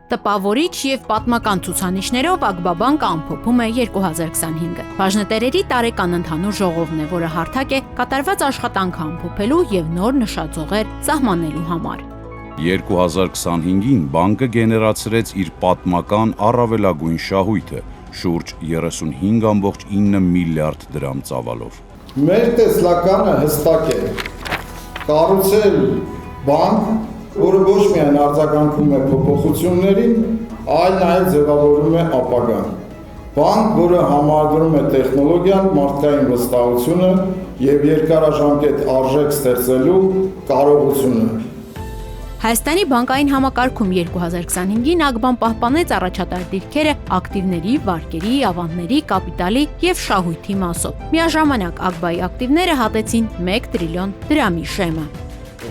Տպավորիչ և պատմական ցուցանիշներով Ակբաբանկը ամփոփում է 2025-ը։ Բաժնետերերի տարեկան ընդհանուր ժողովն է, որը հարթակ է կատարված աշխատանքը ամփոփելու և նոր նշաձողեր սահմանելու համար։ 2025-ին բանկը գեներացրեց իր պատմական առավելագույն շահույթը՝ շուրջ 35.9 միլիարդ դրամ ծավալով։ Մեր տեսլականը հստակ է՝ կառուցել բանկ, որը ոչ միայն արձագանքում է փոփոխություններին, այլ նաև ձևավորում է ապագան։ Բանկ, որը համադրում է տեխնոլոգիան, մարդկային վստահությունը և երկարաժամկետ արժեք ստեղծելու կարողությունը։ Հայաստանի բանկային համակարգում 2025-ին Ակբան պահպանեց առաջատար դիրքերը ակտիվների, վարկերի, ավանդների, կապիտալի և շահույթի մասով։ Միաժամանակ Ակբայի ակտիվները հատեցին 1 տրիլիոն դրամի շեմը։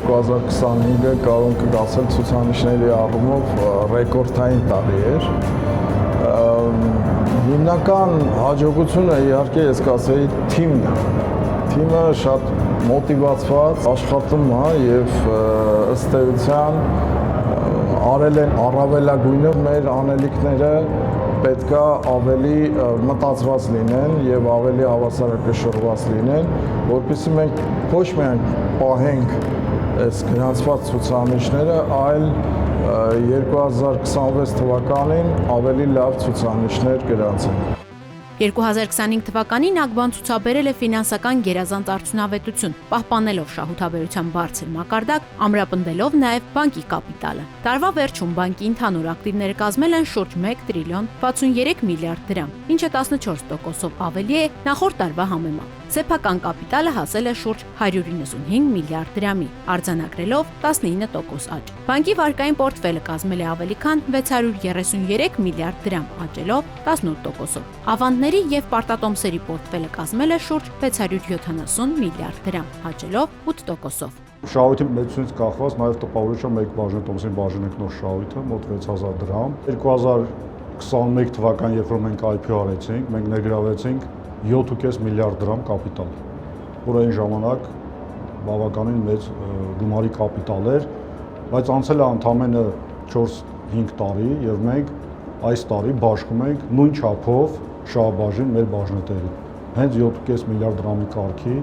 2025-ը կարող ենք ասել ցուցանիշների առումով ռեկորդային տարի էր։ Հիմնական հաջողությունը իհարկե ես կասեի թիմն է։ Թիմը շատ մոտիվացված աշխատում է եւ ըստ էության արել են առավելագույնը մեր անելիքները պետքա ավելի մտածված լինեն եւ ավելի հավասարակշռված լինեն, որովհետեւ մենք ոչ միայն պահենք այս գրանցված ցուցանիշները, այլ 2026 թվականին ավելի լավ ցուցանիշներ գրանցենք։ 2025 թվականին Ակբան ցուցաբերել է ֆինանսական գերազանց արդյունավետություն, պահպանելով շահութաբերության բարձր մակարդակ, ամրապնդելով նաև բանկի կապիտալը։ Տարվա վերջում բանկի ընդհանուր ակտիվները կազմել են շուրջ 1 տրիլիոն 63 միլիարդ դրամ, ինչը 14%-ով ավելի է նախորդ տարվա համեմատ։ Սեփական կապիտալը հասել է շուրջ 195 միլիարդ դրամի, արձանագրելով 19% աճ։ Բանկի վարկային պորտֆելը կազմել է ավելի քան 633 միլիարդ դրամ, աճելով 18%-ով։ Ավանդների և պարտատոմսերի պորտֆելը կազմել է շուրջ 670 միլիարդ դրամ, աճելով 8%-ով։ Շահույթի մեծությունից կախված նաև տպավորիչ է մեկ բաժնետոմսին բաժանեկնող շահույթը մոտ 6000 դրամ։ 2021 թվականին, երբ որ մենք IPO արեցինք, մենք ներգրավեցինք 7.5 միլիարդ դրամ կապիտալ, որը այն ժամանակ բավականին մեծ գումարի կապիտալ էր, բայց անցել է ընդամենը 4-5 տարի եւ մենք այս տարի բաշխում ենք նույն չափով շահաբաժին մեր բաժնետերին։ Հենց 7.5 միլիարդ դրամի կարգի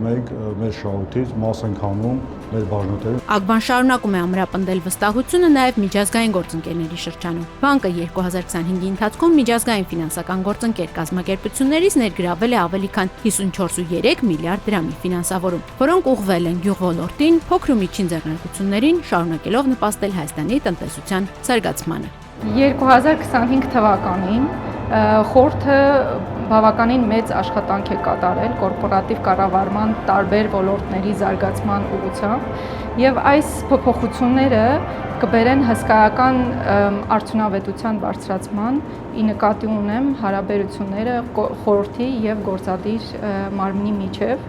մենք մեր շահույթից մաս ենք հանում մեր բաժնետերին։ Ակբան շարունակում է ամրապնդել վստահությունը նաև միջազգային գործընկերների շրջանում։ Բանկը 2025-ի ընթացքում միջազգային ֆինանսական գործընկեր կազմակերպություններից ներգրավել է ավելի քան 54.3 միլիարդ դրամի ֆինանսավորում, որոնք ուղղվել են գյուղոլորտին, փոքր ու միջին ձեռնարկություններին, շարունակելով նպաստել Հայաստանի տնտեսության զարգացմանը։ 2025 թվականին խորհուրդը բավականին մեծ աշխատանք է կատարել կորպորատիվ կառավարման տարբեր ոլորտների զարգացման ուղղությամբ եւ այս փոփոխությունները կբերեն հսկայական արդյունավետության բարձրացման, ի նկատի ունեմ հարաբերությունները խորհրդի եւ գործադիր մարմնի միջեւ։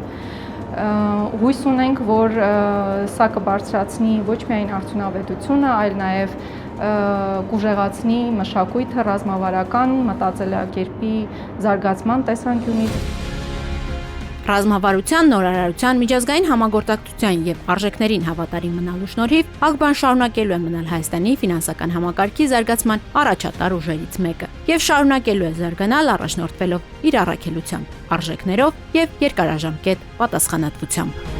Հույս ունենք, որ սա կբարձրացնի ոչ միայն արդյունավետությունը, այլ նաեւ կուժեղացնի մշակույթը ռազմավարական մտածելակերպի զարգացման տեսանկյունից։ Ռազմավարության, նորարարության, միջազգային համագործակցության եւ արժեքներին հավատարիմ մնալու շնորհիվ Ակբան շարունակելու է մնալ Հայաստանի ֆինանսական համակարգի զարգացման առաջատար ուժերից մեկը եւ շարունակելու է զարգանալ առաջնորդվելով իր առաքելությամբ, արժեքներով եւ երկարաժամկետ պատասխանատվությամբ։